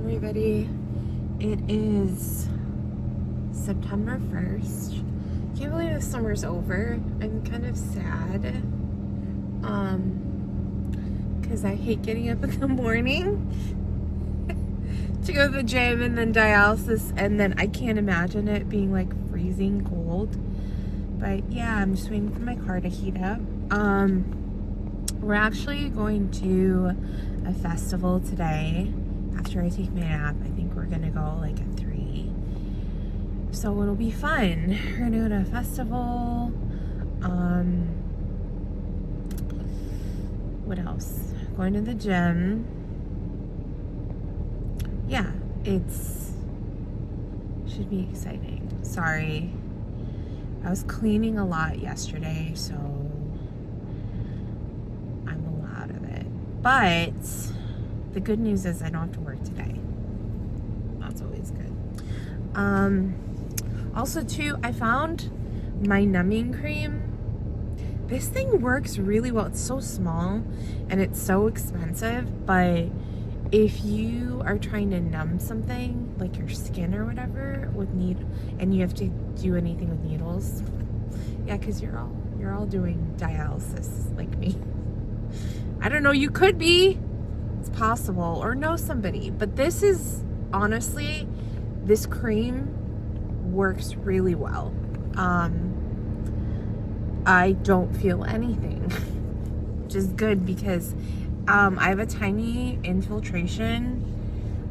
everybody. It is September 1st. Can't believe the summer's over. I'm kind of sad. Because I hate getting up in the morning to go to the gym and then dialysis, and then I can't imagine it being like freezing cold. But yeah, I'm just waiting for my car to heat up. We're actually going to a festival today after I take my nap. I think we're gonna go like at 3, so it'll be fun. We're gonna go to a festival. What else? Going to the gym. Yeah, should be exciting. Sorry, I was cleaning a lot yesterday, so I'm a lot of it. But the good news is I don't have to work today. That's always good. Also too, I found my numbing cream. This thing works really well. It's so small and it's so expensive, but if you are trying to numb something like your skin or whatever with and you have to do anything with needles, yeah, because you're all doing dialysis like me. I don't know, you could be, it's possible, or know somebody, but this is honestly, this cream works really well. I don't feel anything, which is good because I have a tiny infiltration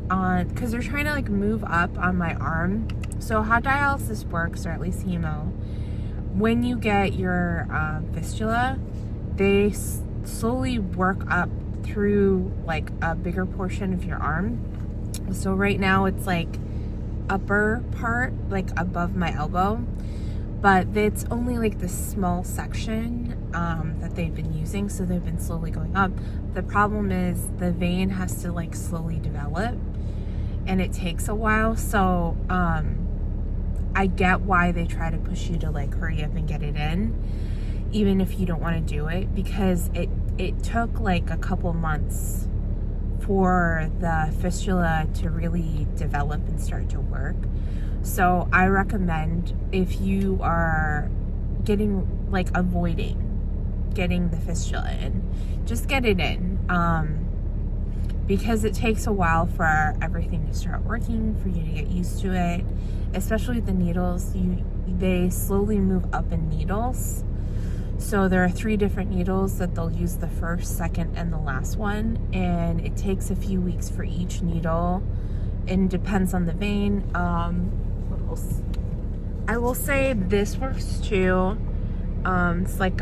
because they're trying to like move up on my arm. So how dialysis works, or at least hemo, when you get your fistula, they slowly work up through like a bigger portion of your arm. So right now it's like upper part, like above my elbow, but it's only like this small section that they've been using, so they've been slowly going up. The problem is the vein has to like slowly develop, and it takes a while. So I get why they try to push you to like hurry up and get it in, even if you don't want to do it, because it took like a couple months for the fistula to really develop and start to work. So I recommend, if you are avoiding getting the fistula in, just get it in, because it takes a while for everything to start working, for you to get used to it, especially with the needles. They slowly move up in needles. So there are 3 different needles that they'll use, the first, second, and the last one, and it takes a few weeks for each needle, and depends on the vein. What else? I will say this works too. It's like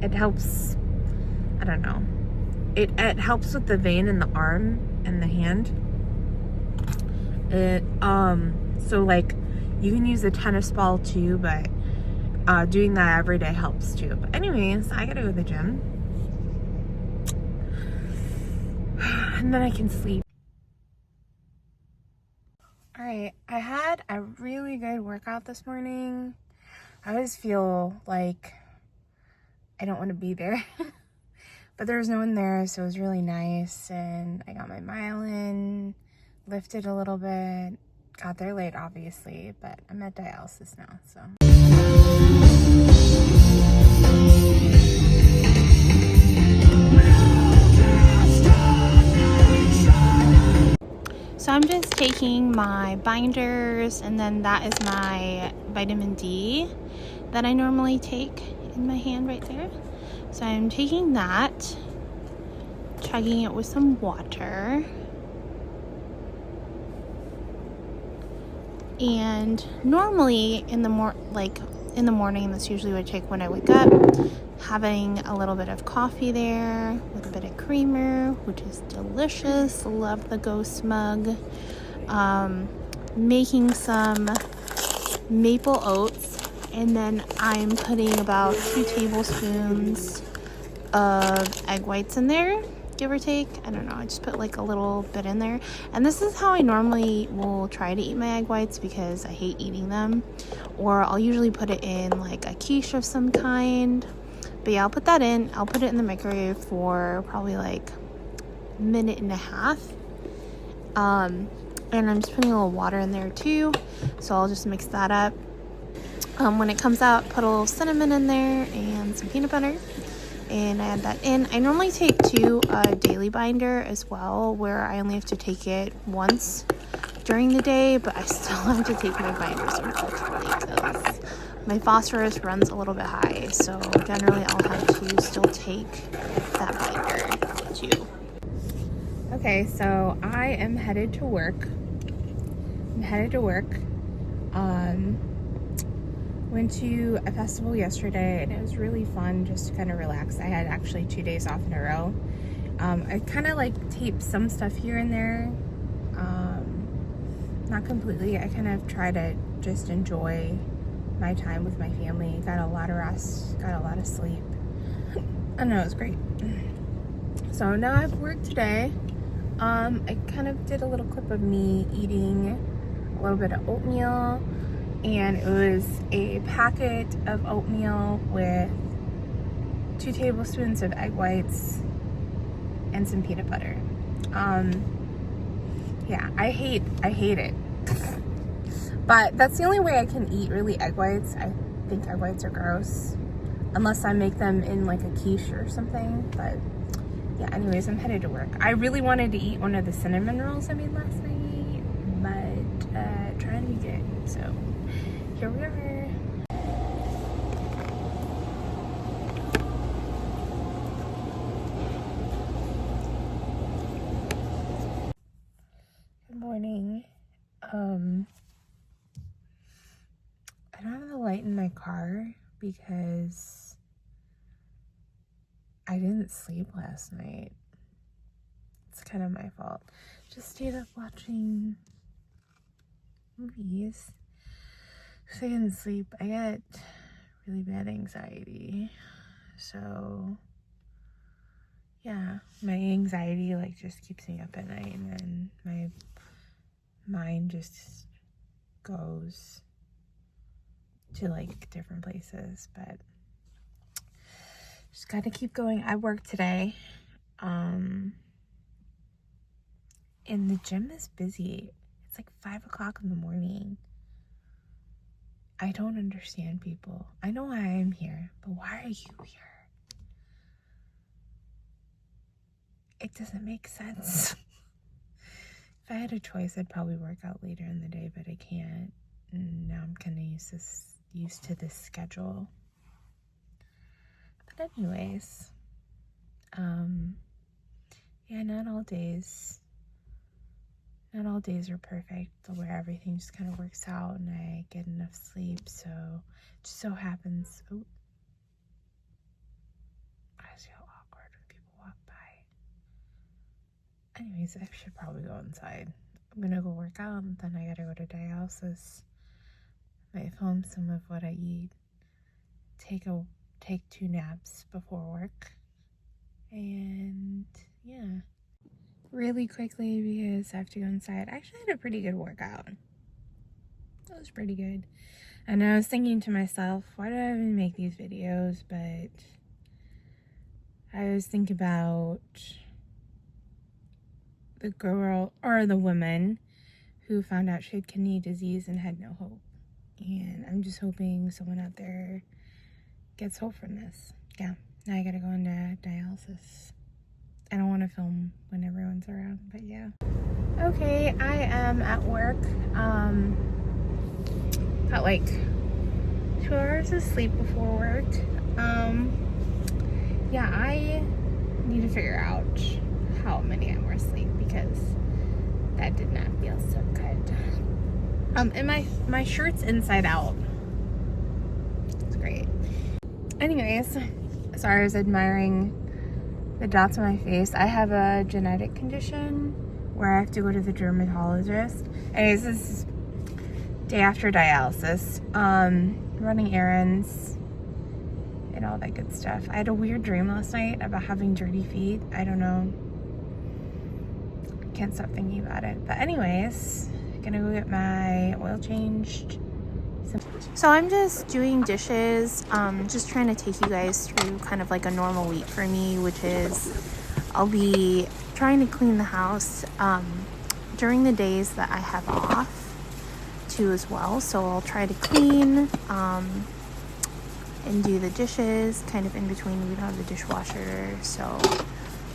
it helps, I don't know, it helps with the vein in the arm and the hand. So like you can use a tennis ball too, but doing that every day helps too. But anyways, I gotta go to the gym and then I can sleep. All right, I had a really good workout this morning. I always feel like I don't want to be there, but there was no one there, so it was really nice. And I got my mile in, lifted a little bit, got there late obviously, but I'm at dialysis now, so. So I'm just taking my binders, and then that is my vitamin D that I normally take in my hand right there. So I'm taking that, chugging it with some water. And normally in the morning, that's usually what I take when I wake up, having a little bit of coffee there with a bit of creamer, which is delicious. Love the Ghost mug. Making some maple oats, and then I'm putting about 2 tablespoons of egg whites in there, give or take. I don't know, I just put like a little bit in there. And this is how I normally will try to eat my egg whites, because I hate eating them. Or I'll usually put it in like a quiche of some kind. But yeah, I'll put that in. I'll put it in the microwave for probably like a minute and a half. And I'm just putting a little water in there too, so I'll just mix that up. When it comes out, put a little cinnamon in there and some peanut butter, and add that in. I normally take 2 daily binder as well, where I only have to take it once during the day, but I still have to take my binders, unfortunately, because my phosphorus runs a little bit high, so generally I'll have to still take that binder too. Okay, so I am headed to work. Went to a festival yesterday, and it was really fun just to kind of relax. I had actually 2 days off in a row. I kind of like taped some stuff here and there. Not completely. I kind of try to just enjoy my time with my family. Got a lot of rest, got a lot of sleep. I know, it was great. So now I have work today. I kind of did a little clip of me eating a little bit of oatmeal, and it was a packet of oatmeal with 2 tablespoons of egg whites and some peanut butter. Yeah, I hate it. But that's the only way I can eat really egg whites. I think egg whites are gross, unless I make them in like a quiche or something. But yeah, anyways, I'm headed to work. I really wanted to eat one of the cinnamon rolls I made last night, but trying to be good. So here we are. Good morning. I don't have the light in my car because I didn't sleep last night. It's kind of my fault. Just stayed up watching movies. Because I didn't sleep. I get really bad anxiety. So yeah, my anxiety like just keeps me up at night, and then my mind just goes to like different places. But just gotta keep going. I work today. And the gym is busy. It's like 5 o'clock in the morning. I don't understand people. I know why I'm here, but why are you here? It doesn't make sense. If I had a choice, I'd probably work out later in the day, but I can't. And now I'm kind of used to this schedule. But anyways, yeah, not all days are perfect, where everything just kind of works out and I get enough sleep. So it just so happens, I feel awkward when people walk by. Anyways, I should probably go inside. I'm gonna go work out, and then I gotta go to dialysis. Might film some of what I eat, take 2 naps before work, and yeah. Really quickly, because I have to go inside. I actually had a pretty good workout. That was pretty good. And I was thinking to myself, why do I even make these videos? But I was thinking about the girl, or the woman, who found out she had kidney disease and had no hope. And I'm just hoping someone out there gets hope from this. Yeah, now I gotta go into dialysis. I don't want to film when everyone's around, but yeah. Okay, I am at work. Got like 2 hours of sleep before work. Yeah, I need to figure out how many hours sleep, because that did not feel so good. And my shirt's inside out. It's great. Anyways, sorry, I was admiring the dots on my face. I have a genetic condition where I have to go to the dermatologist. Anyways, this is day after dialysis. Running errands and all that good stuff. I had a weird dream last night about having dirty feet. I don't know. I can't stop thinking about it. But anyways, gonna go get my oil changed. So I'm just doing dishes, just trying to take you guys through kind of like a normal week for me, which is I'll be trying to clean the house during the days that I have off too as well. So I'll try to clean and do the dishes kind of in between. We don't have the dishwasher, so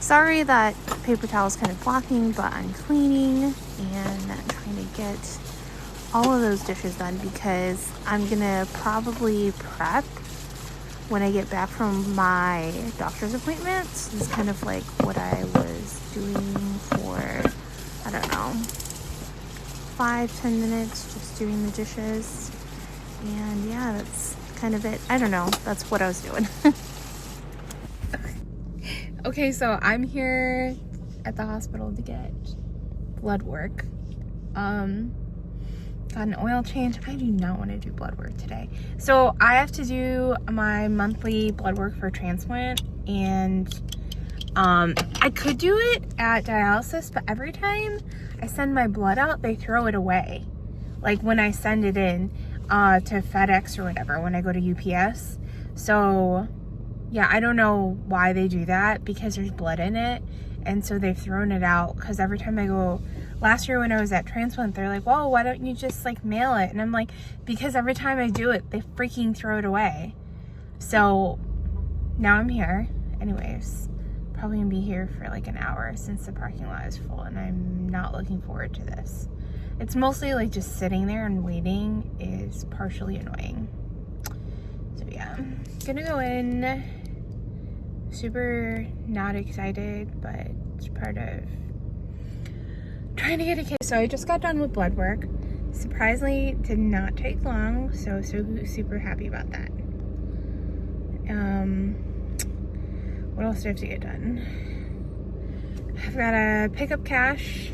sorry that paper towel is kind of blocking, but I'm cleaning and trying to get all of those dishes done because I'm gonna probably prep when I get back from my doctor's appointments. This is kind of like what I was doing for, I don't know, 5-10 minutes, just doing the dishes. And yeah, that's kind of it. I don't know, that's what I was doing. Okay, so I'm here at the hospital to get blood work. Got an oil change. I do not want to do blood work today. So I have to do my monthly blood work for transplant, and I could do it at dialysis, but every time I send my blood out, they throw it away. Like when I send it in to FedEx or whatever, when I go to UPS. So yeah, I don't know why they do that, because there's blood in it, and so they've thrown it out. Because every time I go, last year when I was at transplant, they're like, well, why don't you just like mail it? And I'm like, because every time I do it, they freaking throw it away. So now I'm here. Anyways, probably gonna be here for like an hour since the parking lot is full, and I'm not looking forward to this. It's mostly like just sitting there and waiting is partially annoying. So yeah, gonna go in. Super not excited, but it's part of trying to get a case. So I just got done with blood work. Surprisingly, did not take long, so super happy about that. What else do I have to get done? I've got to pick up cash,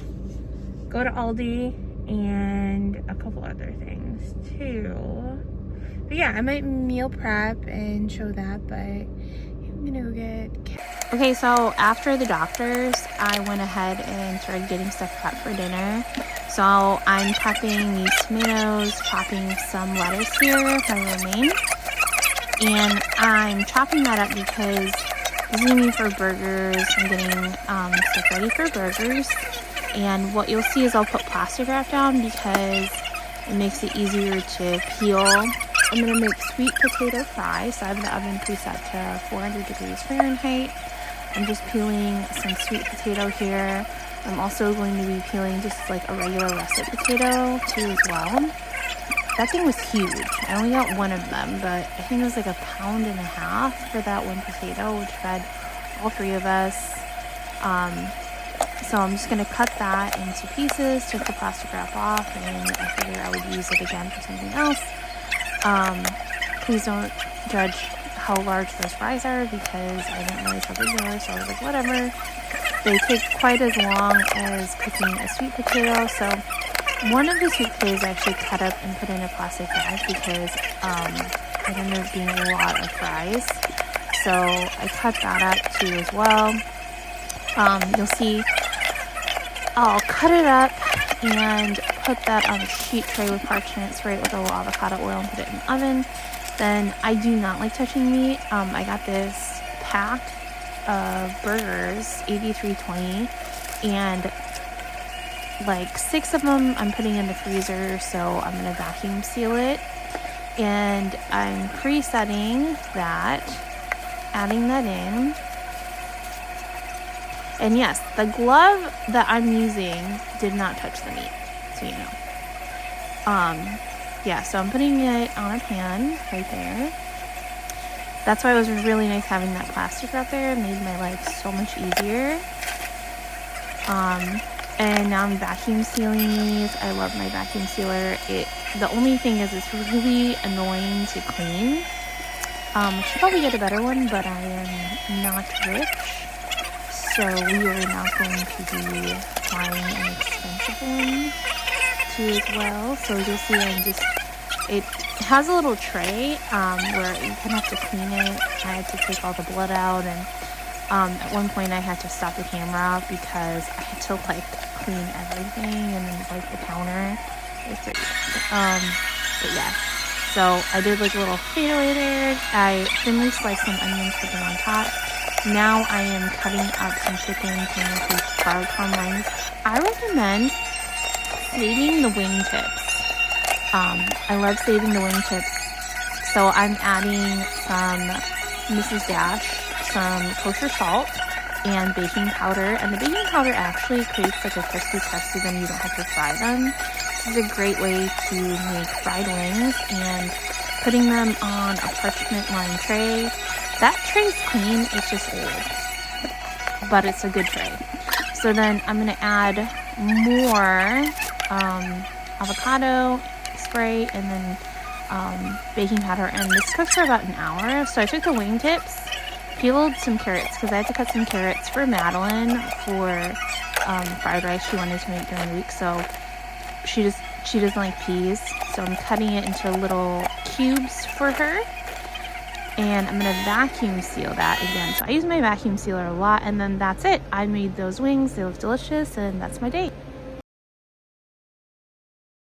go to Aldi, and a couple other things too. But yeah, I might meal prep and show that, but I'm gonna go get cash. Okay, so after the doctors, I went ahead and started getting stuff prepped for dinner. So I'm prepping these tomatoes, chopping some lettuce here, my romaine. And I'm chopping that up because this is gonna be for burgers. I'm getting stuff ready for burgers. And what you'll see is I'll put plastic wrap down because it makes it easier to peel. I'm gonna make sweet potato fries. So I have the oven preset to 400 degrees Fahrenheit. I'm just peeling some sweet potato here. I'm also going to be peeling just like a regular russet potato too as well. That thing was huge. I only got one of them, but I think it was like 1.5 pounds for that one potato, which fed all three of us. So I'm just gonna cut that into pieces, take the plastic wrap off, and I figured I would use it again for something else. Please don't judge how large those fries are because I didn't realize how big they were, so I was like, whatever. They take quite as long as cooking a sweet potato, so one of the sweet potatoes I actually cut up and put in a plastic bag because it ended up being a lot of fries. So I cut that up too as well. You'll see I'll cut it up and put that on a sheet tray with parchment, spray it with a little avocado oil, and put it in the oven. Then I do not like touching meat. I got this pack of burgers, 8320, and like 6 of them I'm putting in the freezer, so I'm gonna vacuum seal it. And I'm pre-setting that, adding that in. And yes, the glove that I'm using did not touch the meat, so you know. Yeah, so I'm putting it on a pan right there. That's why it was really nice having that plastic wrap there. It made my life so much easier. And now I'm vacuum sealing these. I love my vacuum sealer. The only thing is it's really annoying to clean. I should probably get a better one, but I am not rich. So we are now going to be buying an expensive one too as well. So you'll see it has a little tray where you kind of have to clean it. I had to take all the blood out, and at one point I had to stop the camera because I had to like clean everything and then like the counter. But yeah, so I did like a little fadeaway there. I thinly sliced some onions, put them on top. Now I am cutting up some chicken, tender garlic parm rinds. I recommend saving the wingtips. I love saving the wingtips. So I'm adding some Mrs. Dash, some kosher salt, and baking powder. And the baking powder actually creates like a crispy crust, so then you don't have to fry them. This is a great way to make fried wings, and putting them on a parchment lined tray. That tray's clean, it's just old, but it's a good tray. So then I'm gonna add more avocado spray and then baking powder, and this cooks for about an hour. So I took the wingtips, peeled some carrots because I had to cut some carrots for Madeline for fried rice she wanted to make during the week. So she doesn't like peas, so I'm cutting it into little cubes for her, and I'm gonna vacuum seal that again. So I use my vacuum sealer a lot, and then that's it. I made those wings, they look delicious, and that's my day.